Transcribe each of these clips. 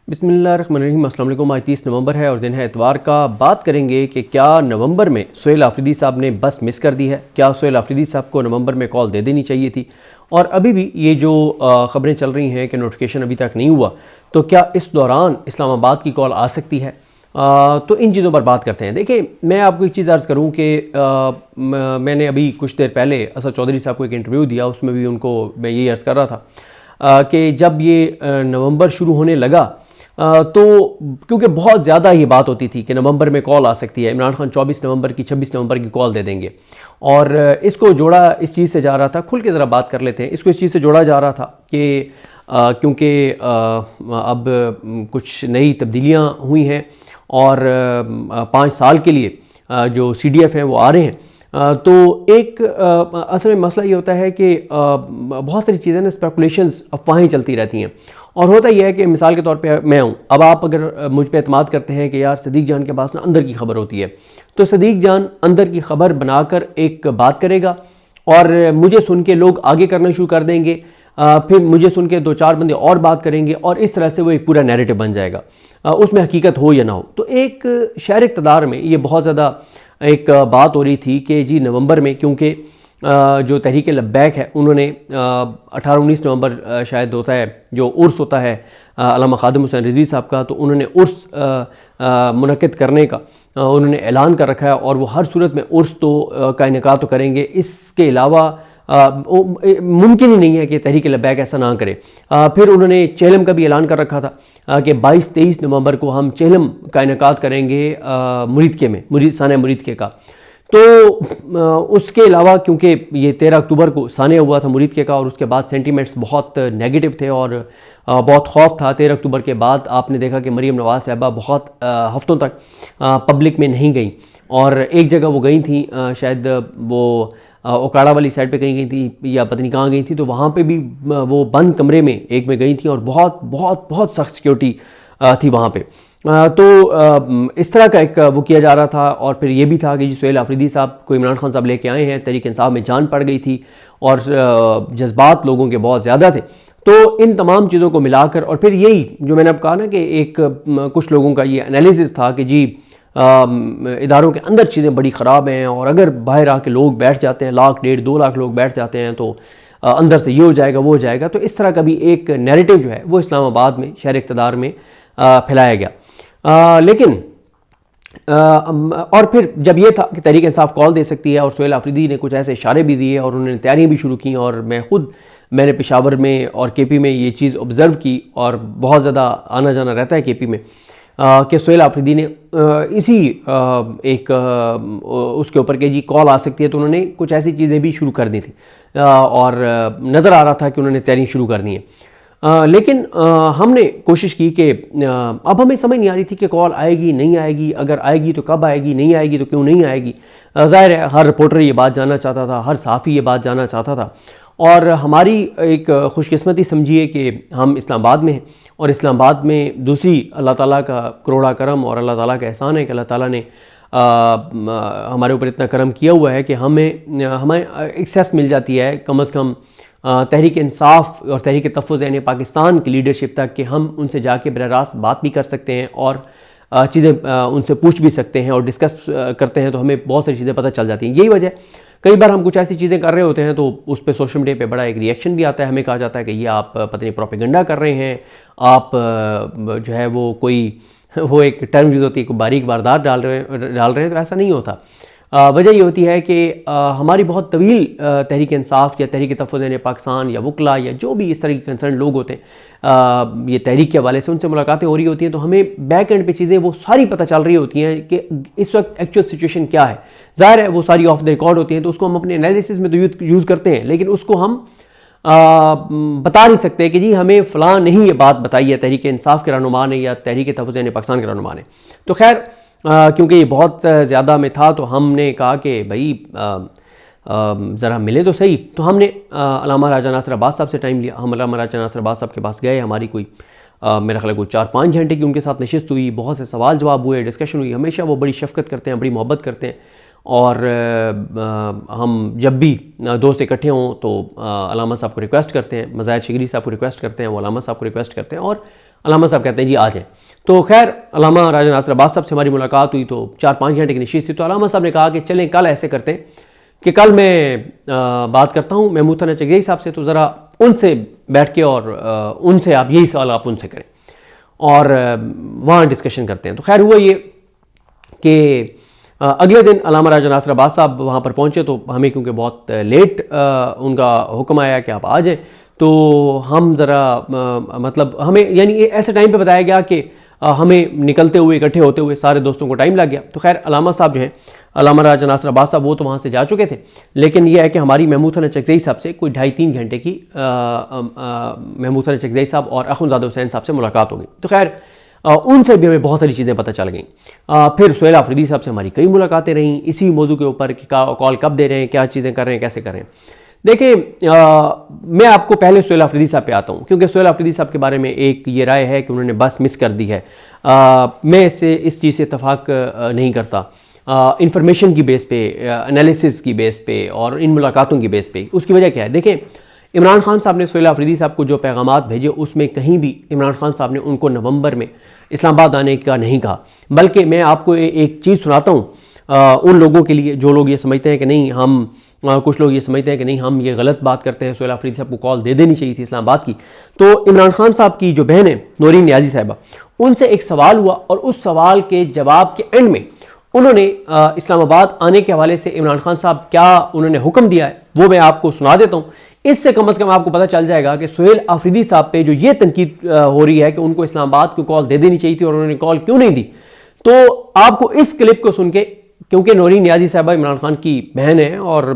बिस्मिल्लाहिर्रहमानिर्रहीम। अस्सलाम वालेकुम। आज 30 नवंबर है और दिन है इतवार का। बात करेंगे कि क्या नवंबर में सुहेल आफरीदी साहब ने बस मिस कर दी है, क्या सुहेल आफरीदी साहब को नवंबर में कॉल दे देनी चाहिए थी, और अभी भी ये जो ख़बरें चल रही हैं कि नोटिफिकेशन अभी तक नहीं हुआ, तो क्या इस दौरान इस्लामाबाद की कॉल आ सकती है। तो इन चीज़ों पर बात करते हैं। देखिए, मैं आपको एक चीज़ अर्ज़ करूँ कि मैंने अभी कुछ देर पहले असद चौधरी साहब को एक इंटरव्यू दिया, उसमें भी उनको मैं यही अर्ज़ कर रहा था कि जब ये नवंबर शुरू होने लगा तो क्योंकि बहुत ज़्यादा ये बात होती थी कि नवंबर में कॉल आ सकती है, इमरान खान 24 नवंबर की 26 नवंबर की कॉल दे देंगे, और इसको जोड़ा इस चीज़ से जा रहा था, खुल के ज़रा बात कर लेते हैं, इसको इस चीज़ से जोड़ा जा रहा था कि क्योंकि अब कुछ नई तब्दीलियाँ हुई हैं और 5 साल के लिए जो CDF हैं वो आ रहे हैं। तो एक असल में मसला ये होता है कि बहुत सारी चीज़ें ना स्पेकुलेशंस, अफवाहें चलती रहती हैं, और होता यह है कि मिसाल के तौर पे मैं हूँ, अब आप अगर मुझ पे एतमाद करते हैं कि यार सदीक जान के पास ना अंदर की खबर होती है, तो सदीक जान अंदर की खबर बनाकर एक बात करेगा और मुझे सुन के लोग आगे करना शुरू कर देंगे, फिर मुझे सुन के 2-4 बंदे और बात करेंगे, और इस तरह से वो एक पूरा नैरेटिव बन जाएगा, उसमें हकीकत हो या ना हो। तो एक शहर इक़्तिदार में ये बहुत ज़्यादा एक बात हो रही थी कि जी नवंबर में, क्योंकि जो तहरीक लब्बैक है उन्होंने 18-19 नवंबर शायद होता है जो उर्स होता है अल्लामा खादिम हुसैन रिजवी साहब का, तो उन्होंने उर्स मुनक़्क़िद करने का उन्होंने ऐलान कर रखा है, और वो हर सूरत में उर्स तो का इनेकाद तो करेंगे। इसके अलावा मुमकिन ही नहीं है कि तहरीक लब्बैक ऐसा ना करे। फिर उन्होंने चेहलम का भी ऐलान कर रखा था कि 22-23 नवंबर को हम चेहलम का इनेकाद करेंगे मुरीदके में, साने मुरीदके का। तो उसके अलावा क्योंकि ये 13 अक्टूबर को सानिया हुआ था मुरीदके का, और उसके बाद सेंटीमेंट्स बहुत नेगेटिव थे और बहुत खौफ था। 13 अक्टूबर के बाद आपने देखा कि मरीम नवाज़ साहबा बहुत हफ्तों तक पब्लिक में नहीं गई, और एक जगह वो गई थी, शायद वो ओकाड़ा वाली साइड पे कहीं गई थी या पता नहीं कहाँ गई थी, तो वहाँ पे भी वो बंद कमरे में एक में गई थी, और बहुत बहुत बहुत सख्त सिक्योरिटी थी वहाँ पे। तो इस तरह का एक वो किया जा रहा था। और फिर ये भी था कि जी सुहेल आफरीदी साहब को इमरान खान साहब लेके आए हैं, तहरीक इंसाफ में जान पड़ गई थी और जज्बात लोगों के बहुत ज़्यादा थे। तो इन तमाम चीज़ों को मिलाकर, और फिर यही जो मैंने अब कहा ना कि एक कुछ लोगों का ये एनालिसिस था कि जी इदारों के अंदर चीज़ें बड़ी ख़राब हैं, और अगर बाहर आके लोग बैठ जाते हैं, 1 लाख 1.5-2 लाख लोग बैठ जाते हैं, तो अंदर से ये हो जाएगा वो हो जाएगा। तो इस तरह का भी एक नैरेटिव जो है वो इस्लामाबाद में शहर इक़्तिदार में फैलाया गया। लेकिन और फिर जब ये था कि तहरीक इंसाफ कॉल दे सकती है, और सुहेल आफरीदी ने कुछ ऐसे इशारे भी दिए और उन्होंने तैयारियां भी शुरू की, और मैंने पेशावर में और KP में ये चीज़ ऑब्ज़र्व की, और बहुत ज़्यादा आना जाना रहता है KP में, कि सुहेल आफरीदी ने इसी एक उसके ऊपर कि जी कॉल आ सकती है, तो उन्होंने कुछ ऐसी चीज़ें भी शुरू कर दी थी, और नज़र आ रहा था कि उन्होंने तैयारी शुरू करनी है। लेकिन हमने कोशिश की कि अब हमें समझ नहीं आ रही थी कि कॉल आएगी नहीं आएगी, अगर आएगी तो कब आएगी, नहीं आएगी तो क्यों नहीं आएगी। ज़ाहिर है हर रिपोर्टर ये बात जानना चाहता था, हर सहाफ़ी ये बात जानना चाहता था, और हमारी एक खुशकिस्मती समझिए कि हम इस्लामाबाद में हैं, और इस्लामाबाद में दूसरी अल्लाह ताला का करोड़ा करम और अल्लाह ताला का एहसान है कि अल्लाह ताला ने हमारे ऊपर इतना करम किया हुआ है कि हमें एक्सेस मिल जाती है कम अज़ कम तहरीक इंसाफ और तहरीक तहफ़्फ़ुज़ यानी पाकिस्तान की लीडरशिप तक, कि हम उनसे जाके बराह रास्त बात भी कर सकते हैं और चीज़ें उनसे पूछ भी सकते हैं और डिस्कस करते हैं, तो हमें बहुत सारी चीज़ें पता चल जाती हैं। यही वजह, कई बार हम कुछ ऐसी चीज़ें कर रहे होते हैं तो उस पर सोशल मीडिया पे बड़ा एक रिएक्शन भी आता है, हमें कहा जाता है कि ये आप पता नहीं प्रोपेगेंडा कर रहे हैं, आप जो है वो एक टर्म यूज़ होती है, कोई बारीक वारदात डाल रहे हैं, तो ऐसा नहीं होता। वजह ये होती है कि हमारी बहुत तवील तहरीक इंसाफ या तहरीक तहफ़्फ़ुज़ यानी पाकिस्तान या वकला या जो भी इस तरह के कंसर्न लोग होते हैं ये तहरीक के हवाले से, उनसे मुलाकातें हो रही होती हैं, तो हमें बैक एंड पे चीज़ें वो सारी पता चल रही होती हैं कि इस वक्त एक्चुअल सिचुएशन क्या है। ज़ाहिर है वो सारी ऑफ द रिकॉर्ड होती हैं, तो उसको हम अपने एनालिसिस में तो यूज़ करते हैं, लेकिन उसको हम बता नहीं सकते कि जी हमें फ़लाँ नहीं ये बात बताई है तहरीक इंसाफ के रहनुमा ने या तहरीक तहफ़्फ़ुज़ यानी पाकिस्तान के रहनुमा ने। तो खैर क्योंकि ये बहुत ज़्यादा में था, तो हमने कहा कि भाई ज़रा मिले तो सही। तो हमने अल्लामा राजा नासिर अब्बास साहब से टाइम लिया, हम अल्लामा राजा नासिर अब्बास साहब के पास गए, हमारी कोई मेरा ख्याल कोई 4-5 घंटे की उनके साथ नशिस्त हुई, बहुत से सवाल जवाब हुए, डिस्कशन हुई। हमेशा वो बड़ी शफ़क़त करते हैं, बड़ी मोहब्बत करते हैं, और हम जब भी दोस्त इकट्ठे हों तो अल्लामा साहब को रिक्वेस्ट करते हैं, मज़ाहिर शिगरी साहब को रिक्वेस्ट करते हैं, वो अल्लामा साहब को रिक्वेस्ट करते हैं, और अलामा साहब कहते हैं जी आ जाएँ। तो खैर अलामा राजा नासिर अब्बास साहब से हमारी मुलाकात हुई तो 4-5 घंटे की नशीस थी। तो अलामा साहब ने कहा कि चलें कल ऐसे करते हैं कि कल मैं बात करता हूँ महमूद थाना चगेई साहब से, तो ज़रा उनसे बैठ के और उनसे आप यही सवाल आप उनसे करें और वहाँ डिस्कशन करते हैं। तो खैर हुआ ये कि अगले दिन अलामा राजा नासिर अब्बास साहब वहाँ पर पहुँचे तो हमें क्योंकि बहुत लेट उनका हुक्म आया कि आप आ जाएँ, तो हम ज़रा मतलब हमें यानी ऐसे टाइम पे बताया गया कि हमें निकलते हुए इकट्ठे होते हुए सारे दोस्तों को टाइम लग गया। तो खैर अलामा साहब जो हैं अलामा राजा नासिर अब्बास साहब वो तो वहाँ से जा चुके थे, लेकिन यह है कि हमारी महमूद थाना चगेई साहब से कोई 2.5-3 घंटे की महमूद थाना चगेई साहब और अखुंज़ादा हुसैन साहब से मुलाकात हो गई। तो खैर उनसे भी हमें बहुत सारी चीज़ें पता चल गईं। फिर सुहेल आफरीदी साहब से हमारी कई मुलाकातें रहीं इसी मौजू के ऊपर कि कॉल कब दे रहे हैं, क्या चीज़ें कर रहे हैं, कैसे कर रहे हैं। देखिए मैं आपको पहले सुहेल आफरीदी साहब पे आता हूँ क्योंकि सुहेल आफरीदी साहब के बारे में एक ये राय है कि उन्होंने बस मिस कर दी है। मैं इस चीज़ से इत्तफाक नहीं करता। इंफॉर्मेशन की बेस पे, एनालिसिस की बेस पे और इन मुलाकातों की बेस पे। उसकी वजह क्या है, देखें इमरान खान साहब ने सुहेल आफरीदी साहब को जो पैगामात भेजे उसमें कहीं भी इमरान खान साहब ने उनको नवंबर में इस्लामाबाद आने का नहीं कहा, बल्कि मैं आपको एक चीज़ सुनाता हूँ उन लोगों के लिए जो लोग ये समझते हैं कि नहीं हम कुछ लोग ये समझते हैं कि नहीं हम ये गलत बात करते हैं, सुहेल आफरीदी साहब को कॉल दे देनी चाहिए थी इस्लामाबाद की। तो इमरान खान साहब की जो बहन है नौरीन नियाजी साहिबा, उनसे एक सवाल हुआ और उस सवाल के जवाब के एंड में उन्होंने इस्लामाबाद आने के हवाले से इमरान खान साहब क्या उन्होंने हुक्म दिया है वो मैं आपको सुना देता हूँ। इससे कम से कम आपको पता चल जाएगा कि सुहेल आफरीदी साहब पे जो ये तनकीद हो रही है कि उनको इस्लामाबाद को कॉल दे देनी चाहिए थी और उन्होंने कॉल क्यों नहीं दी, तो आपको इस क्लिप को सुन के, क्योंकि नौरीन नियाजी साहिबा इमरान खान की बहन है और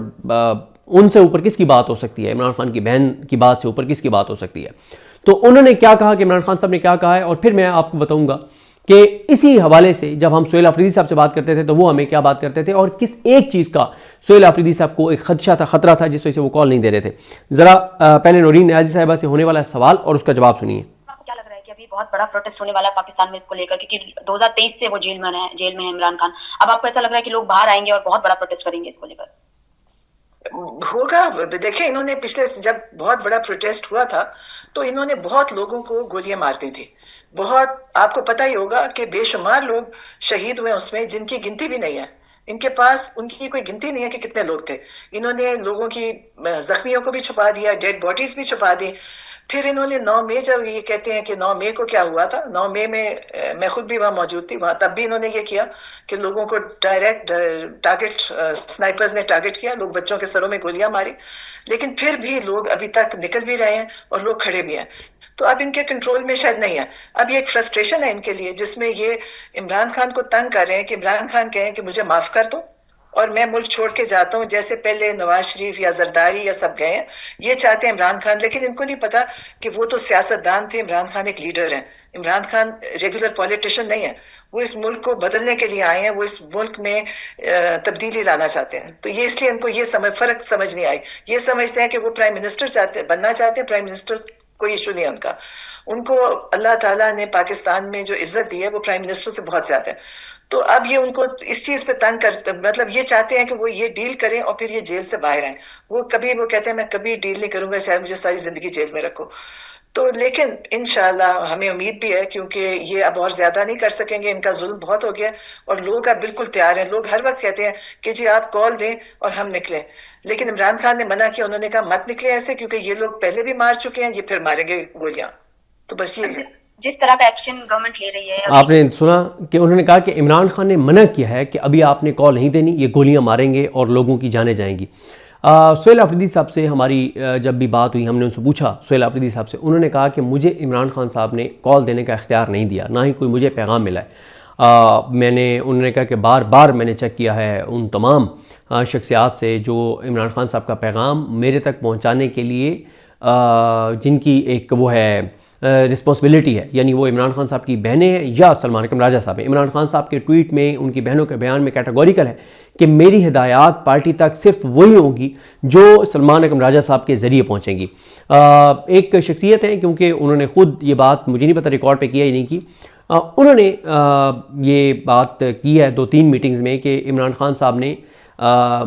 उनसे ऊपर किसकी बात हो सकती है, इमरान खान की बहन की बात से ऊपर किसकी बात हो सकती है। तो उन्होंने क्या कहा कि इमरान खान साहब ने क्या कहा है और फिर मैं आपको बताऊंगा कि इसी हवाले से जब हम सुहेल आफरीदी साहब से बात करते थे तो वो हमें क्या बात करते थे और किस एक चीज़ का सुहेल आफरीदी साहब को एक खदशा था, खतरा था जिस वजह से वो कॉल नहीं दे रहे थे। ज़रा पहले नौरीन नियाजी साहिबा से होने वाला सवाल और उसका जवाब सुनिए। क्या लग रहा है कि अभी बहुत बड़ा प्रोटेस्ट होने वाला है पाकिस्तान में इसको लेकर, क्योंकि 2023 से वो जेल में है इमरान खान। अब आपको ऐसा लग रहा है कि लोग बाहर आएंगे और बहुत बड़ा प्रोटेस्ट करेंगे इसको लेकर? होगा। देखिए इन्होंने पिछले जब बहुत बड़ा प्रोटेस्ट हुआ था तो इन्होंने बहुत लोगों को गोलियां मार दी थी। बहुत, आपको पता ही होगा कि बेशुमार लोग शहीद हुए उसमें जिनकी गिनती भी नहीं है। इनके पास उनकी कोई गिनती नहीं है कि कितने लोग थे। इन्होंने लोगों की जख्मियों को भी छुपा दिया, डेड बॉडीज भी छुपा दी। फिर इन्होंने 9 मई, जब ये कहते हैं कि 9 मई को क्या हुआ था, 9 मई में मैं खुद भी वहां मौजूद थी, वहां तब भी इन्होंने ये किया कि लोगों को डायरेक्ट टारगेट, स्नाइपर्स ने टारगेट किया, लोग बच्चों के सरों में गोलियां मारी। लेकिन फिर भी लोग अभी तक निकल भी रहे हैं और लोग खड़े भी हैं। तो अब इनके कंट्रोल में शायद नहीं है। अब ये एक फ्रस्ट्रेशन है इनके लिए जिसमें ये इमरान खान को तंग कर रहे हैं कि इमरान खान कहें कि मुझे माफ कर दो और मैं मुल्क छोड़ के जाता हूं, जैसे पहले नवाज शरीफ या जरदारी या सब गए हैं। ये चाहते हैं इमरान खान, लेकिन इनको नहीं पता कि वो तो सियासतदान थे, इमरान खान एक लीडर है। इमरान खान रेगुलर पॉलिटिशियन नहीं है। वो इस मुल्क को बदलने के लिए आए हैं, वो इस मुल्क में तब्दीली लाना चाहते हैं। तो ये इसलिए इनको ये फर्क समझ नहीं आई। ये समझते हैं कि वो प्राइम मिनिस्टर बनना चाहते हैं। प्राइम मिनिस्टर कोई इशू नहीं है उनका। उनको अल्लाह ताला ने पाकिस्तान में जो इज्जत दी है वो प्राइम मिनिस्टर से बहुत ज्यादा है। तो अब ये उनको इस चीज पे तंग कर, मतलब ये चाहते हैं कि वो ये डील करें और फिर ये जेल से बाहर आए। वो कहते हैं मैं कभी डील नहीं करूंगा चाहे मुझे सारी जिंदगी जेल में रखो। तो लेकिन इंशाल्लाह हमें उम्मीद भी है, क्योंकि ये अब और ज्यादा नहीं कर सकेंगे, इनका जुल्म बहुत हो गया और लोग अब बिल्कुल तैयार हैं। लोग हर वक्त कहते हैं कि जी आप कॉल दें और हम निकलें, लेकिन इमरान खान ने मना किया। उन्होंने कहा मत निकले ऐसे, क्योंकि ये लोग पहले भी मार चुके हैं, ये फिर मारेंगे गोलियां। तो बस ये है जिस तरह का एक्शन गवर्नमेंट ले रही है। आपने सुना कि उन्होंने कहा कि इमरान खान ने मना किया है कि अभी आपने कॉल नहीं देनी, ये गोलियां मारेंगे और लोगों की जानें जाएंगी। सुहेल आफरीदी साहब से हमारी जब भी बात हुई, हमने उनसे पूछा सुहेल आफरीदी साहब से, उन्होंने कहा कि मुझे इमरान खान साहब ने कॉल देने का इख्तियार नहीं दिया, ना ही कोई मुझे पैगाम मिला है। उन्होंने कहा कि बार बार मैंने चेक किया है उन तमाम शख्सियात से जो इमरान खान साहब का पैगाम मेरे तक पहुँचाने के लिए जिनकी एक वो है रिस्पॉन्सिबिलिटी है, यानी वो इमरान खान साहब की बहनें हैं या सलमान अकरम राजा साहब हैं। इमरान खान साहब के ट्वीट में, उनकी बहनों के बयान में कैटेगोरिकल है कि मेरी हिदायत पार्टी तक सिर्फ वही होंगी जो सलमान अकरम राजा साहब के ज़रिए पहुँचेंगी। एक शख्सियत है, क्योंकि उन्होंने ख़ुद ये बात मुझे नहीं पता रिकॉर्ड पे किया ही नहीं की, उन्होंने ये बात की है 2-3 मीटिंग्स में कि इमरान खान साहब ने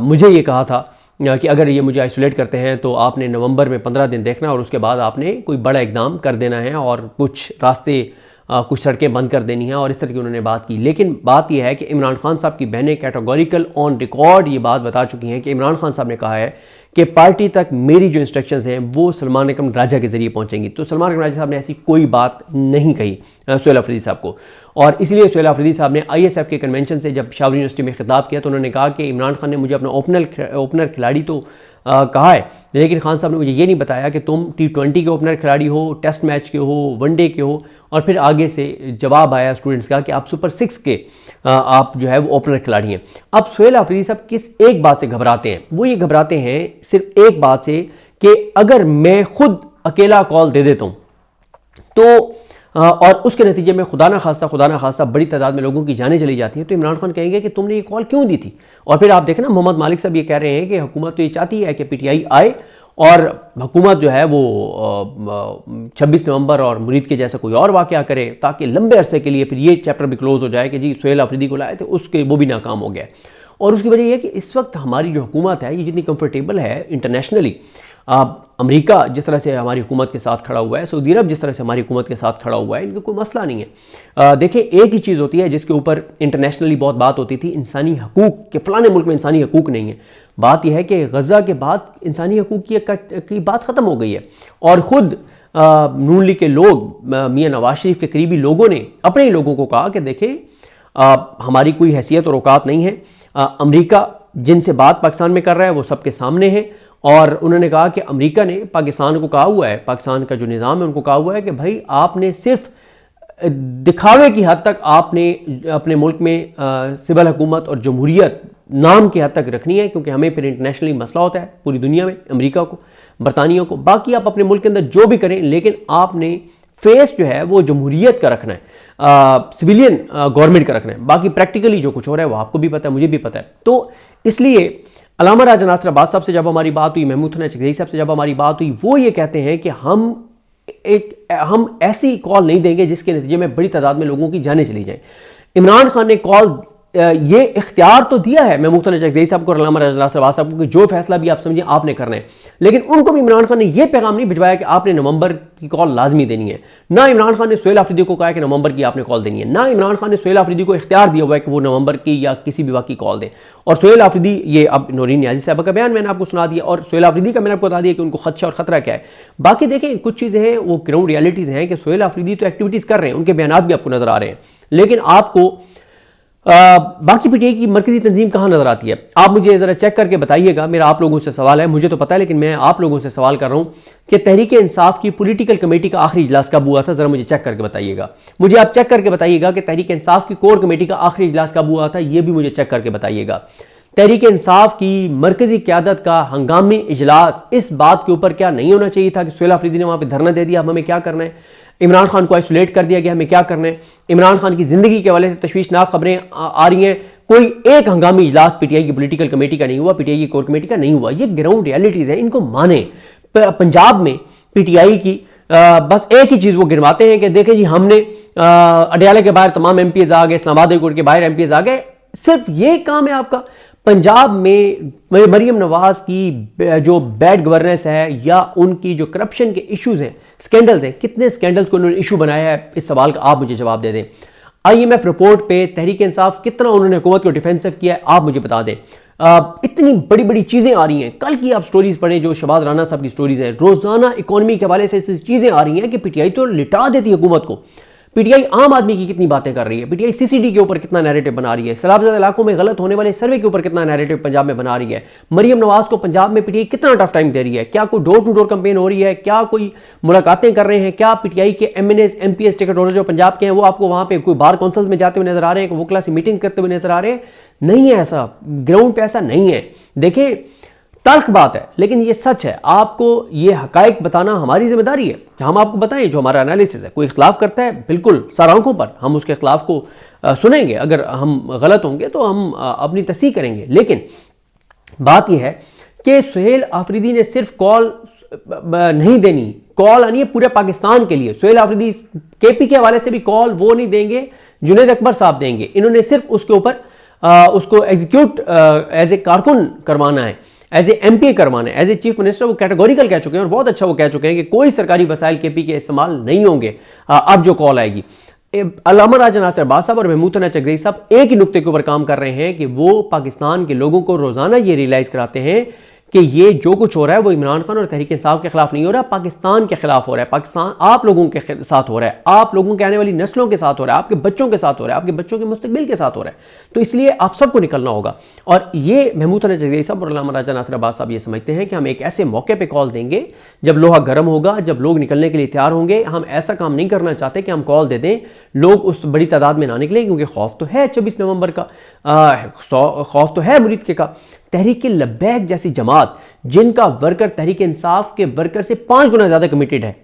मुझे ये कहा था कि अगर ये मुझे आइसोलेट करते हैं तो आपने नवंबर में 15 दिन देखना और उसके बाद आपने कोई बड़ा इकदाम कर देना है और कुछ रास्ते कुछ सड़कें बंद कर देनी हैं, और इस तरह की उन्होंने बात की। लेकिन बात यह है कि इमरान खान साहब की बहनें कैटेगोरिकल ऑन रिकॉर्ड ये बात बता चुकी हैं कि इमरान खान साहब ने कहा है कि पार्टी तक मेरी जो इंस्ट्रक्शंस हैं वो सलमान अकरम राजा के जरिए पहुंचेंगी। तो सलमान अकरम राजा साहब ने ऐसी कोई बात नहीं कही सुहेल अफरीदी साहब को, और इसलिए सुहेल अफरीदी साहब ने ISF के कन्वेंशन से जब शावरी यूनिवर्सिटी में खिताब किया तो उन्होंने कहा कि इमरान खान ने मुझे अपना ओपनर खिलाड़ी तो कहा है, लेकिन खान साहब ने मुझे ये नहीं बताया कि तुम T20 के ओपनर खिलाड़ी हो, टेस्ट मैच के हो, वनडे के हो, और फिर आगे से जवाब आया स्टूडेंट्स का कि आप सुपर 6 के आप जो है वो ओपनर खिलाड़ी हैं। अब सुहेल अफरीदी साहब किस एक बात से घबराते हैं, वो ये घबराते हैं सिर्फ एक बात से कि अगर मैं खुद अकेला कॉल दे देता हूँ तो और उसके नतीजे में खुदा ना खास्ता बड़ी तादाद में लोगों की जानें चली जाती हैं, तो इमरान खान कहेंगे कि तुमने ये कॉल क्यों दी थी। और फिर आप देखें ना, मोहम्मद मालिक साहब ये कह रहे हैं कि हुकूमत तो ये चाहती है कि PTI आए और हुकूमत जो है वो 26 नवंबर और मुरीद के जैसा कोई और वाक़या करे ताकि लंबे अरसे के लिए फिर ये चैप्टर भी क्लोज हो जाए कि जी सुहेल अफरीदी को लाए थे, उसके वो भी नाकाम हो गया। और उसकी वजह यह है कि इस वक्त हमारी जो हुकूमत है ये जितनी कंफर्टेबल है इंटरनेशनली, अमेरिका जिस तरह से हमारी हुकूमत के साथ खड़ा हुआ है, सऊदी अरब जिस तरह से हमारी हुकूमत के साथ खड़ा हुआ है, इनका कोई मसला नहीं है। देखिए, एक ही चीज़ होती है जिसके ऊपर इंटरनेशनली बहुत बात होती थी, इंसानी हकूक़ के फलाने मुल्क में इंसानी हकूक़ नहीं है। बात यह है कि गज़ा के बाद इंसानी हकूक़ की बात ख़त्म हो गई है, और ख़ुद नून लीग के लोग, मियाँ नवाज शरीफ के करीबी लोगों ने अपने ही लोगों को कहा कि देखें हमारी कोई हैसियत और औकात नहीं है, अमेरिका जिनसे बात पाकिस्तान में कर रहा है वो सबके सामने है। और उन्होंने कहा कि अमेरिका ने पाकिस्तान को कहा हुआ है, पाकिस्तान का जो निज़ाम है उनको कहा हुआ है कि भाई आपने सिर्फ दिखावे की हद तक आपने अपने मुल्क में सिविल हुकूमत और जमहूरियत नाम की हद तक रखनी है, क्योंकि हमें फिर इंटरनेशनली मसला होता है पूरी दुनिया में, अमेरिका को, बरतानिया को। बाकी आप अपने मुल्क के अंदर जो भी करें, लेकिन आपने फेस जो है वो जमहूरियत का रखना है, सिविलियन गवर्नमेंट का रखना है। बाकी प्रैक्टिकली जो कुछ हो रहा है वो आपको भी पता है, मुझे भी पता है। तो इसलिए अल्लामा राजा नासिर अब्बास साहब से जब हमारी बात हुई, महमूद हसन चकज़ई साहब से जब हमारी बात हुई, वो ये कहते हैं कि हम ऐसी कॉल नहीं देंगे जिसके नतीजे में बड़ी तादाद में लोगों की जानें चली जाएं। इमरान खान ने कॉल ये इख्तियार तो दिया है महमूद हसन चकज़ई साहब को और अल्लामा राजा नासिर अब्बास साहब को कि जो फैसला भी आप समझें आपने करना है, लेकिन उनको भी इमरान खान ने यह पैगाम नहीं भिजवाया कि आपने नवंबर की कॉल लाजमी देनी है। ना इमरान खान ने सुहेल अफरीदी को कहा कि नवंबर की आपने कॉल देनी है, ना इमरान खान ने सुहेल अफरीदी को इख्तियार दिया हुआ है कि वो नवंबर की या किसी भी वक्त की कॉल दें। और सुहेल अफरीदी, ये अब नौरीन नियाज़ी साहब का बयान मैंने आपको सुना दिया, और सुहेल अफरीदी का मैंने आपको बता दिया कि उनको खदशा और खतरा क्या है। बाकी देखें, कुछ चीज़ें हैं वो ग्राउंड रियलिटीज़ हैं कि सुहेल अफरीदी तो एक्टिविटीज़ कर रहे हैं, उनके बयान भी आपको नजर आ रहे हैं, लेकिन आपको बाकी PTI की मरकजी तंजीम कहाँ नजर आती है? आप मुझे ज़रा चेक करके बताइएगा। मेरा आप लोगों से सवाल है, मुझे तो पता है लेकिन मैं आप लोगों से सवाल कर रहा हूँ कि तहरीक इंसाफ की पॉलिटिकल कमेटी का आखिरी इजलास कब हुआ था? ज़रा मुझे चेक करके बताइएगा। मुझे आप चेक करके बताइएगा कि तहरीक इंसाफ की कोर कमेटी का आखिरी इजलास कब हुआ था, ये भी मुझे चेक करके बताइएगा। तहरीक इंसाफ की मरकजी क़यादत का हंगामी इजलास इस बात के ऊपर क्या नहीं होना चाहिए था कि सुहेल अफरीदी ने वहाँ पर धरना दे दिया, अब हमें क्या करना है? इमरान खान को आइसोलेट कर दिया गया, हमें क्या करना है? इमरान खान की जिंदगी के हवाले से तशवीशनाक खबरें आ रही हैं, कोई एक हंगामी इजलास PTI की पॉलिटिकल कमेटी का नहीं हुआ, PTI की कोर कमेटी का नहीं हुआ। ये ग्राउंड रियलिटीज़ हैं, इनको माने। पंजाब में PTI की बस एक ही चीज़ वो गिनवाते हैं कि देखें जी हमने अडयाला के बाहर तमाम MPs आ गए, इस्लामाबाद हाई कोर्ट के बाहर MPs आ गए, सिर्फ ये काम है आपका। पंजाब में मरियम नवाज की जो बैड गवर्नेंस है या उनकी जो करप्शन के इश्यूज हैं, स्कैंडल्स हैं, कितने स्कैंडल्स को उन्होंने इशू बनाया है, इस सवाल का आप मुझे जवाब दे दें। IMF रिपोर्ट पे तहरीक इंसाफ कितना उन्होंने हुकूमत को डिफेंसिव किया है, आप मुझे बता दें। इतनी बड़ी बड़ी चीज़ें आ रही हैं, कल की आप स्टोरीज पढ़ें जो शहबाज राना साहब की स्टोरीज हैं, रोजाना इकोनॉमी के हवाले से ऐसी चीज़ें आ रही हैं कि PTI तो लिटा देती है हुकूमत को। PTI आम आदमी की कितनी बातें कर रही है, PTI CCD के ऊपर कितना नैरेटिव बना रही है, सैलाबज़दा इलाकों में गलत होने वाले सर्वे के ऊपर कितना नैरेटिव पंजाब में बना रही है, मरियम नवाज को पंजाब में PTI कितना टफ टाइम दे रही है, क्या कोई डोर टू डोर कैंपेन हो रही है, क्या कोई मुलाकातें कर रहे हैं, क्या PTI के MNAs MPs टिकट होल्डर जो पंजाब के हैं वो आपको वहाँ पे कोई बार काउंसिल में जाते हुए नजर आ रहे हैं, कोई वकला से मीटिंग करते हुए नजर आ रहे हैं? नहीं है, ऐसा ग्राउंड पे ऐसा नहीं है। देखिए, तल्ख बात है लेकिन ये सच है, आपको ये हकायक बताना हमारी जिम्मेदारी है कि हम आपको बताएं जो हमारा एनालिसिस है। कोई इख्तलाफ करता है, बिल्कुल सर आंखों पर हम उसके इख्तलाफ को सुनेंगे, अगर हम गलत होंगे तो हम अपनी तस्दीक करेंगे। लेकिन बात यह है कि सुहेल अफरीदी ने सिर्फ कॉल नहीं देनी, कॉल आनी है पूरे पाकिस्तान के लिए। सुहेल अफरीदी KP के हवाले से भी कॉल वो नहीं देंगे, जुनैद अकबर साहब देंगे। इन्होंने सिर्फ उसके ऊपर उसको एग्जीक्यूट एज ए कारकुन करवाना है, एज ए एमपी करवाना है, एज ए चीफ मिनिस्टर वो कैटेगोरिकल कह चुके हैं और बहुत अच्छा वो कह चुके हैं कि कोई सरकारी वसाइल केपी के इस्तेमाल नहीं होंगे अब जो कॉल आएगी। अल्लामा राजा नासिर अब्बास साहब और महमूद हसन चगदई साहब एक ही नुक्ते के ऊपर काम कर रहे हैं कि वो पाकिस्तान के लोगों को रोजाना ये रियलाइज कराते हैं कि ये जो कुछ हो रहा है वो इमरान खान और तहरीक इंसाफ के खिलाफ नहीं हो रहा, पाकिस्तान के खिलाफ हो रहा है, पाकिस्तान आप लोगों के साथ हो रहा है, आप लोगों के आने वाली नस्लों के साथ हो रहा है, आपके बच्चों के साथ हो रहा है, आपके बच्चों के मुस्तकबिल के साथ हो रहा है। तो इसलिए आप सबको निकलना होगा। और ये महमूद हसन चगदई साहब और अल्लामा राजा नासिर अब्बास साहब ये समझते हैं कि हम एक ऐसे मौके पर कॉल देंगे जब लोहा गर्म होगा, जब लोग निकलने के लिए तैयार होंगे। हम ऐसा काम नहीं करना चाहते कि हम कॉल दे दें, लोग उस बड़ी तादाद में ना निकलें, क्योंकि खौफ तो है 26 नवंबर का, खौफ तो है मुरीद का। तहरीक लब्बैक जैसी जमात जिनका वर्कर तहरीक इंसाफ के वर्कर से 5 गुना ज्यादा कमिटेड है,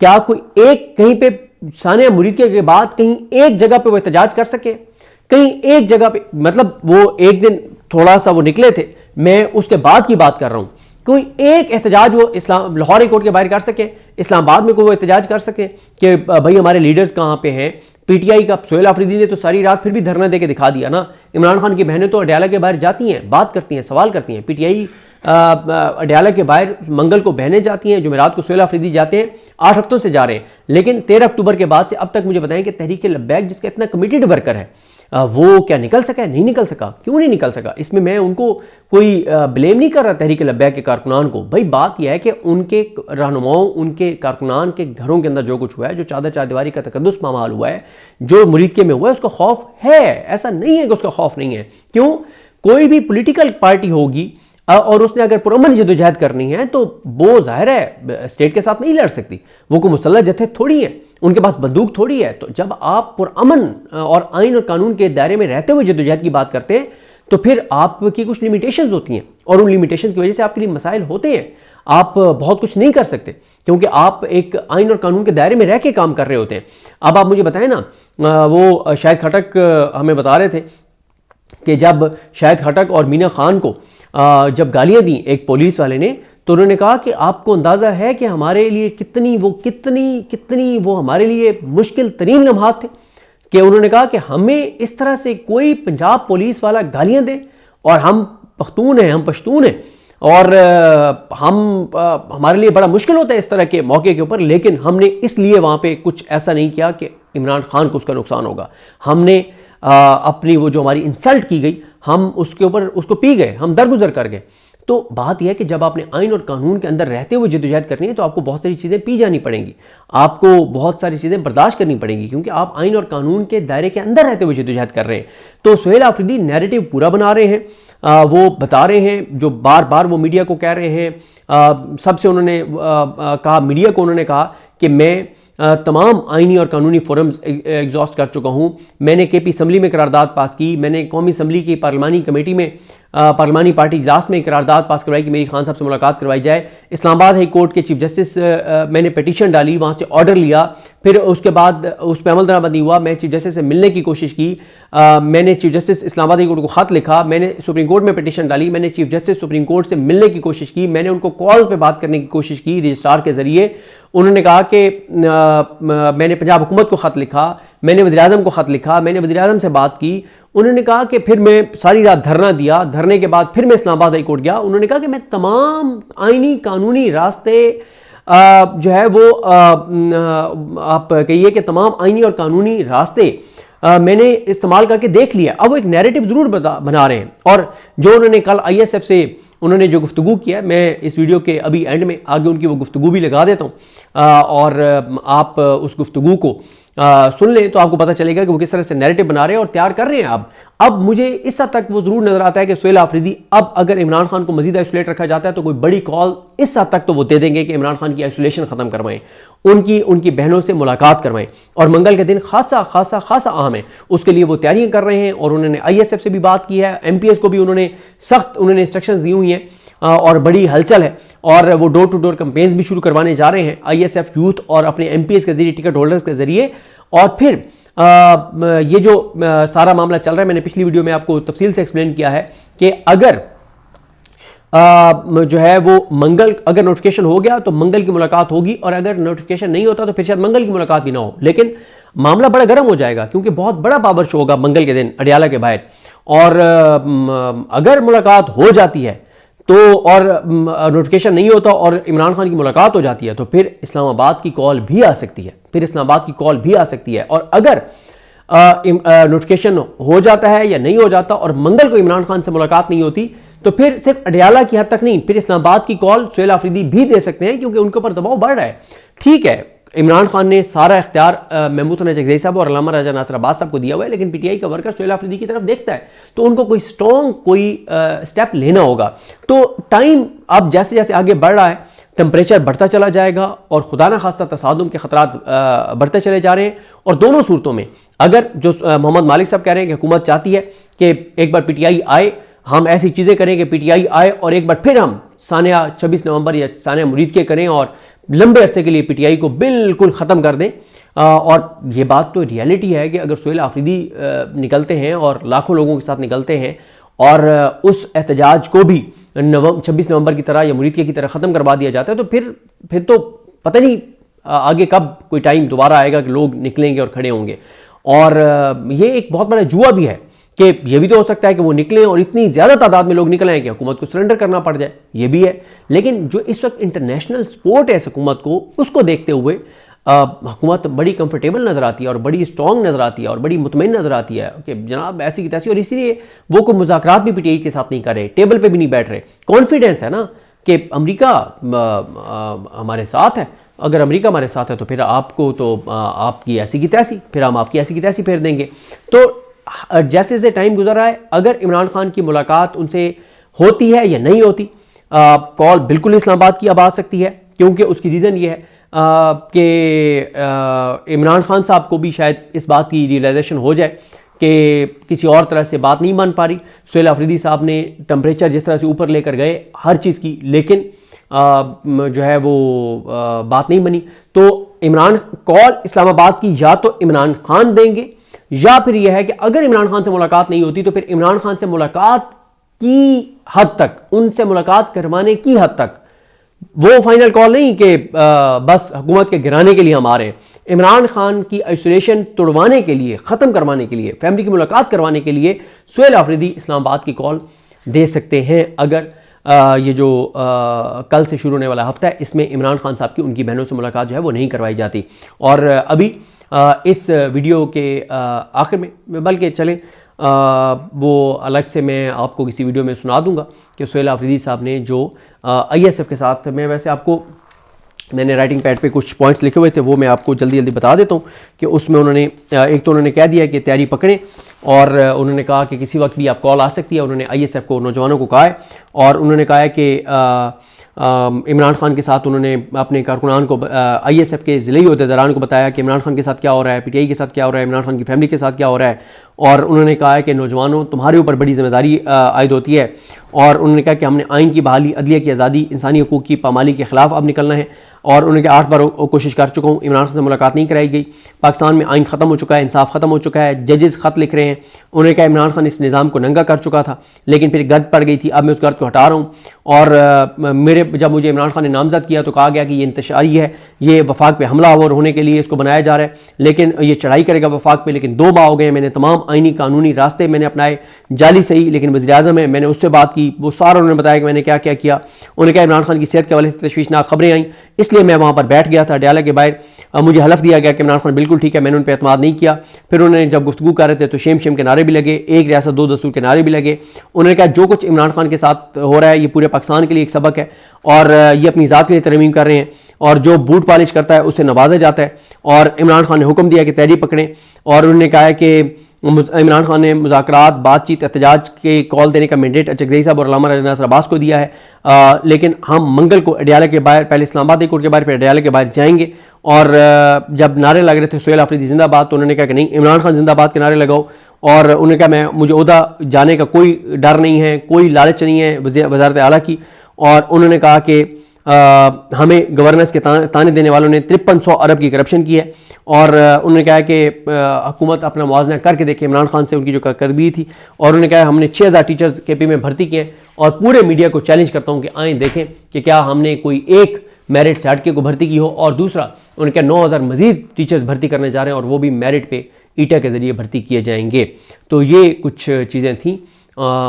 क्या कोई एक कहीं पे सानिया मुरीद के बाद कहीं एक जगह पे वो एहतजाज कर सके? कहीं एक जगह पे, मतलब वो एक दिन थोड़ा सा वो निकले थे, मैं उसके बाद की बात कर रहा हूं, कोई एक एहतजाज वो इस्लाम लाहौर हाई कोर्ट के बाहर कर सके, इस्लामाबाद में कोई वो एहतजाज कर सके कि भाई हमारे लीडर्स कहाँ पे हैं? पीटीआई का सोहेल आफरीदी ने तो सारी रात फिर भी धरना देके दिखा दिया ना। इमरान खान की बहनें तो अडयाला के बाहर जाती हैं, बात करती हैं, सवाल करती हैं। पीटीआई अडयाला के बाहर मंगल को बहनें जाती हैं, जुमेरात को सोहेल आफरीदी जाते हैं, 8 हफ्तों से जा रहे हैं। लेकिन 13 अक्टूबर के बाद से अब तक मुझे बताएं कि तहरीक लब्बैक जिसका इतना कमिटेड वर्कर है वो क्या निकल सका है? नहीं निकल सका। क्यों नहीं निकल सका? इसमें मैं उनको कोई ब्लेम नहीं कर रहा तहरीक लब्बैक के कारकुनान को। भाई बात यह है कि उनके रहनुमाओं, उनके कारकुनान के घरों के अंदर जो कुछ हुआ है, जो चादर चारदीवारी का तकद्दुस पामाल हुआ है, जो मुरीद के में हुआ है, उसका खौफ है। ऐसा नहीं है कि उसका खौफ नहीं है। क्यों? कोई भी पॉलिटिकल पार्टी होगी और उसने अगर पुरअमन जदोजहद करनी है तो वो जाहिर है स्टेट के साथ नहीं लड़ सकती। वो कोई मुसल्लह जत्थे थोड़ी है, उनके पास बंदूक थोड़ी है। तो जब आप पुरअमन और आइन और कानून के दायरे में रहते हुए जदोजहद की बात करते हैं तो फिर आपकी कुछ लिमिटेशंस होती हैं और उन लिमिटेशंस की वजह से आपके लिए मसाइल होते हैं। आप बहुत कुछ नहीं कर सकते क्योंकि आप एक आइन और कानून के दायरे में रह के काम कर रहे होते हैं। अब आप मुझे बताएं ना, वो शाहिद खटक हमें बता रहे थे कि जब शाहिद खटक और मीना खान को जब गालियां दी एक पुलिस वाले ने, तो उन्होंने कहा कि आपको अंदाजा है कि हमारे लिए कितनी वो हमारे लिए मुश्किल तरीन लम्हात थे, कि उन्होंने कहा कि हमें इस तरह से कोई पंजाब पुलिस वाला गालियां दे और हम पख्तून हैं, हम पश्तून हैं और हमारे लिए बड़ा मुश्किल होता है इस तरह के मौके के ऊपर। लेकिन हमने इसलिए वहां पे कुछ ऐसा नहीं किया कि इमरान खान को उसका नुकसान होगा। हमने अपनी वो जो हमारी इंसल्ट की गई, हम उसके ऊपर उसको पी गए, हम दरगुजर कर गए। तो बात यह है कि जब आपने आइन और कानून के अंदर रहते हुए जद्दोजहद करनी है तो आपको बहुत सारी चीज़ें पी जानी पड़ेंगी, आपको बहुत सारी चीज़ें बर्दाश्त करनी पड़ेंगी, क्योंकि आप आइन और कानून के दायरे के अंदर रहते हुए जद्दोजहद कर रहे हैं। तो सोहेल आफरीदी नैरेटिव पूरा बना रहे हैं, वो बता रहे हैं जो बार बार वो मीडिया को कह रहे हैं। सबसे उन्होंने कहा, मीडिया को उन्होंने कहा कि मैं तमाम आइनी और कानूनी फोरम्स एग्जॉस्ट कर चुका हूँ। मैंने केपी असम्बली में करारदाद पास की, मैंने कौमी असम्बली की पार्लिमानी कमेटी में पार्लिमानी पार्टी इजलास में करारदाद पास करवाई कि मेरी खान साहब से मुलाकात करवाई जाए। इस्लामाबाद हाई कोर्ट के चीफ जस्टिस मैंने पिटीशन डाली, वहाँ से ऑर्डर लिया, फिर उसके बाद उस पर अमल दरामद नहीं हुआ। मैं चीफ जस्टिस से मिलने की कोशिश की, मैंने chief justice Islamabad high court को खत लिखा, मैंने सुप्रीम कोर्ट में पिटीशन डाली, मैंने चीफ जस्टिस सुप्रीम कोर्ट से मिलने की कोशिश की, मैंने उनको कॉल पर बात करने की कोशिश की रजिस्ट्रार के जरिए। उन्होंने कहा कि मैंने पंजाब हुकूमत को खत लिखा, मैंने वज़ीर-ए-आज़म को खत लिखा, मैंने वज़ीर-ए-आज़म से बात की। उन्होंने कहा कि फिर मैं सारी रात धरना दिया, धरने के बाद फिर मैं इस्लामाबाद हाई कोर्ट गया। उन्होंने कहा कि मैं तमाम आइनी कानूनी रास्ते जो है वो आप कहिए कि तमाम आइनी और कानूनी रास्ते मैंने इस्तेमाल करके देख लिया। अब वो एक नैरेटिव ज़रूर बना रहे हैं। और जो उन्होंने कल ISF से उन्होंने जो गुफ्तगू किया, मैं इस वीडियो के अभी एंड में आगे उनकी वो गुफ्तगू भी लगा देता हूँ और आप उस गुफ्तगू को सुन लें तो आपको पता चलेगा कि वो किस तरह से नैरेटिव बना रहे हैं और तैयार कर रहे हैं। अब मुझे इस हद तक वो जरूर नजर आता है कि सोहेल आफरीदी अब अगर इमरान खान को मजीद आइसोलेट रखा जाता है तो कोई बड़ी कॉल इस हद तक तो वो दे देंगे कि इमरान खान की आइसोलेशन खत्म करवाएं, उनकी बहनों से मुलाकात करवाएं। और मंगल के दिन खासा अहम है, उसके लिए वो तैयारियां कर रहे हैं। और उन्होंने ISF से भी बात की है, MPS को भी उन्होंने सख्त इंस्ट्रक्शंस दी हुई हैं और बड़ी हलचल है। और वो डोर टू डोर कैंपेन्स भी शुरू करवाने जा रहे हैं ISF यूथ और अपने MPS के जरिए, टिकट होल्डर्स के जरिए। और फिर ये जो सारा मामला चल रहा है, मैंने पिछली वीडियो में आपको तफसील से एक्सप्लेन किया है कि अगर जो है वो मंगल अगर नोटिफिकेशन हो गया तो मंगल की मुलाकात होगी, और अगर नोटिफिकेशन नहीं होता तो फिर शायद मंगल की मुलाकात भी ना हो। लेकिन मामला बड़ा गर्म हो जाएगा क्योंकि बहुत बड़ा पावर शो होगा मंगल के दिन अडयाला के बाहर। और अगर मुलाकात हो जाती है तो और नोटिफिकेशन नहीं होता और इमरान खान की मुलाकात हो जाती है, तो फिर इस्लामाबाद की कॉल भी आ सकती है, और अगर नोटिफिकेशन हो जाता है या नहीं हो जाता और मंगल को इमरान खान से मुलाकात नहीं होती, तो फिर सिर्फ अडयाला की हद तक नहीं, फिर इस्लामाबाद की कॉल सुहेल आफरीदी भी दे सकते हैं, क्योंकि उनके ऊपर दबाव बढ़ रहा है। ठीक है, इमरान खान ने सारा इख्तियार महमूद चकज़ई साहब और अल्लामा राजा नासिर अब्बास साहब को दिया हुआ है, लेकिन पीटीआई का वर्कर सुहेल आफरीदी की तरफ देखता है, तो उनको कोई स्ट्रॉन्ग स्टेप लेना होगा। तो टाइम अब जैसे जैसे आगे बढ़ रहा है, टेम्परेचर बढ़ता चला जाएगा और खुदा न खास्ता तसादुम के खतरात बढ़ते चले जा रहे हैं। और दोनों सूरतों में अगर जो मोहम्मद मालिक साहब कह रहे हैं कि हुकूमत चाहती है कि एक बार पीटीआई आए, हम ऐसी चीज़ें करें कि पीटीआई आए और एक बार फिर हम सानिया 26 नवंबर या सानिया मुरीद के करें और लंबे अरसे के लिए पीटीआई को बिल्कुल ख़त्म कर दें। और ये बात तो रियलिटी है कि अगर सुहेल आफरीदी निकलते हैं और लाखों लोगों के साथ निकलते हैं और उस एहतजाज को भी 26 नवंबर की तरह या मुरीद की तरह ख़त्म करवा दिया जाता है, तो फिर तो पता नहीं आगे कब कोई टाइम दोबारा आएगा कि लोग निकलेंगे और खड़े होंगे। और ये एक बहुत बड़ा जुआ भी है कि ये भी तो हो सकता है कि वो निकलें और इतनी ज़्यादा तादाद में लोग निकल आए कि हुकूमत को सरेंडर करना पड़ जाए, ये भी है। लेकिन जो इस वक्त इंटरनेशनल सपोर्ट है इस हुकूमत को, उसको देखते हुए हुकूमत बड़ी कंफर्टेबल नज़र आती है और बड़ी स्ट्रॉन्ग नज़र आती है और बड़ी मुतमईन नज़र आती है कि जनाब ऐसी की तैसी। और इसीलिए वो कोई मुज़ाकरात भी पीटीआई के साथ नहीं कर रहे, टेबल पे भी नहीं बैठ रहे। कॉन्फिडेंस है ना कि अमेरिका हमारे साथ है, अगर अमेरिका हमारे साथ है तो फिर आपको तो आपकी ऐसी की तैसी, फिर हम आपकी ऐसी की तैसी फेर देंगे। तो जैसे जैसे टाइम गुजर रहा है, अगर इमरान खान की मुलाकात उनसे होती है या नहीं होती, कॉल बिल्कुल इस्लामाबाद की अब आ सकती है, क्योंकि उसकी रीज़न ये है कि इमरान खान साहब को भी शायद इस बात की रियलाइजेशन हो जाए कि किसी और तरह से बात नहीं मान पा रही। सुहेल आफरीदी साहब ने टेम्परेचर जिस तरह से ऊपर लेकर गए हर चीज़ की, लेकिन जो है वो बात नहीं बनी। तो इमरान कॉल इस्लामाबाद की या तो इमरान खान देंगे, या फिर यह है कि अगर इमरान खान से मुलाकात नहीं होती तो फिर इमरान खान से मुलाकात की हद तक, उनसे मुलाकात करवाने की हद तक, वो फाइनल कॉल नहीं कि बस हुकूमत के गिराने के लिए हम आ रहे हैं। इमरान खान की आइसोलेशन तोड़वाने के लिए, ख़त्म करवाने के लिए, फैमिली की मुलाकात करवाने के लिए सुहेल आफरीदी इस्लामाबाद की कॉल दे सकते हैं, अगर ये जो कल से शुरू होने वाला हफ्ता है इसमें इमरान खान साहब की उनकी बहनों से मुलाकात जो है वो नहीं करवाई जाती। और अभी इस वीडियो के आखिर में, बल्कि चलें वो अलग से मैं आपको किसी वीडियो में सुना दूंगा कि सुहेल आफरीदी साहब ने जो ISF के साथ, मैं वैसे आपको मैंने राइटिंग पैड पे कुछ पॉइंट्स लिखे हुए थे, वो मैं आपको जल्दी जल्दी बता देता हूँ कि उसमें उन्होंने एक तो उन्होंने कह दिया कि तैयारी पकड़ें, और उन्होंने कहा कि किसी वक्त भी आप कॉल आ सकती है। उन्होंने ISF को, नौजवानों को कहा है, और उन्होंने कहा है कि इमरान खान के साथ उन्होंने अपने कारकुनान को, ISF के ज़िले अहदेदारान को बताया कि इमरान खान के साथ क्या हो रहा है, PTI के साथ क्या हो रहा है, इमरान खान की फैमिली के साथ क्या हो रहा है। और उन्होंने कहा है कि नौजवानों, तुम्हारे ऊपर बड़ी जिम्मेदारी आयद होती है। और उन्होंने कहा कि हमने आइन की बहाली, अदलिया की आज़ादी, इंसानी हकूक़ की पामाली के ख़िलाफ़ अब निकलना है। और उन्होंने कहा 8 बार कोशिश कर चुका हूँ, इमरान खान से मुलाकात नहीं कराई गई। पाकिस्तान में आइन ख़त्म हो चुका है, इंसाफ ख़त्म हो चुका है, जजेस ख़त लिख रहे हैं। उन्होंने कहा इमरान खान इस निज़ाम को नंगा कर चुका था, लेकिन फिर गर्द पड़ गई थी, अब मैं उस गर्द को हटा रहा हूँ। और जब मुझे इमरान खान ने नामजद किया तो कहा गया कि ये इंतशारी है, ये वफाक पे हमलावर होने के लिए इसको बनाया जा रहा है, लेकिन ये चढ़ाई करेगा वफाक पे। लेकिन 2 माह हो गए, मैंने तमाम आइनी कानूनी रास्ते मैंने अपनाए, जाली सही, लेकिन वज़ीर-ए-आज़म है, मैंने उससे बात की, वो सारा उन्होंने बताया कि मैंने क्या क्या किया। उन्होंने कहा इमरान खान की सेहत के हवाले से तशवीशनाक खबरें आई, इसलिए मैं वहाँ पर बैठ गया था अडयाला के बाहर। मुझे हलफ दिया गया कि इमरान खान बिल्कुल ठीक है, मैंने उन पर एतमाद नहीं किया। फिर उन्होंने जब गुफ्तगू कर रहे थे तो शेम शेम के नारे भी लगे, एक रियासत 2 दस्तूर के नारे भी लगे। उन्होंने कहा जो कुछ इमरान खान के साथ हो रहा है ये पूरे पाकिस्तान के लिए एक सबक है, और ये अपनी ज़ात के लिए तरमीम कर रहे हैं, और जो बूट पॉलिश करता है उससे नवाजा जाता है। और इमरान खान ने हुक्म दिया कि तैयारी पकड़ें, और उन्होंने कहा है कि इमरान खान ने मुज़ाकरात, बातचीत, एहतजाज के कॉल देने का मैंडेट चकज़ई साहब और अल्लामा राजा नासिर अब्बास को दिया है। लेकिन हम मंगल को अडयाला के बाहर, पहले इस्लामाबाद हाई कोर्ट के बाहर, फिर अडयाला के बाहर जाएंगे। और जब नारे लग रहे थे सुहेल आफरीदी जिंदाबाद, तो उन्होंने कहा कि नहीं, इमरान खान जिंदाबाद के नारे लगाओ। और उन्होंने कहा मुझे ओहदा जाने का कोई डर नहीं है, कोई लालच नहीं है वज़ारत आला की। और उन्होंने कहा कि हमें गवर्नेंस के ताने देने वालों ने 5300 अरब की करप्शन की है। और उन्होंने कहा कि हुकूमत अपना मुआवजा करके देखे इमरान खान से उनकी जो कर दी थी। और उन्होंने कहा हमने 6000 टीचर्स KP में भर्ती किए, और पूरे मीडिया को चैलेंज करता हूँ कि आए देखें कि क्या हमने कोई एक मेरिट से हटके को भर्ती की हो। और दूसरा, उन्होंने कहा 9000 मजीद टीचर्स भर्ती करने जा रहे हैं, और वो भी मेरिट पे ईटा के ज़रिए भर्ती किए जाएंगे। तो ये कुछ चीज़ें थीं,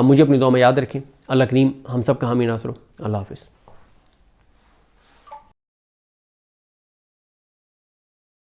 मुझे अपनी दुआ में याद रखें। अल्लाह करीम हम सब का हामी नासर हो। अल्लाह हाफिज़।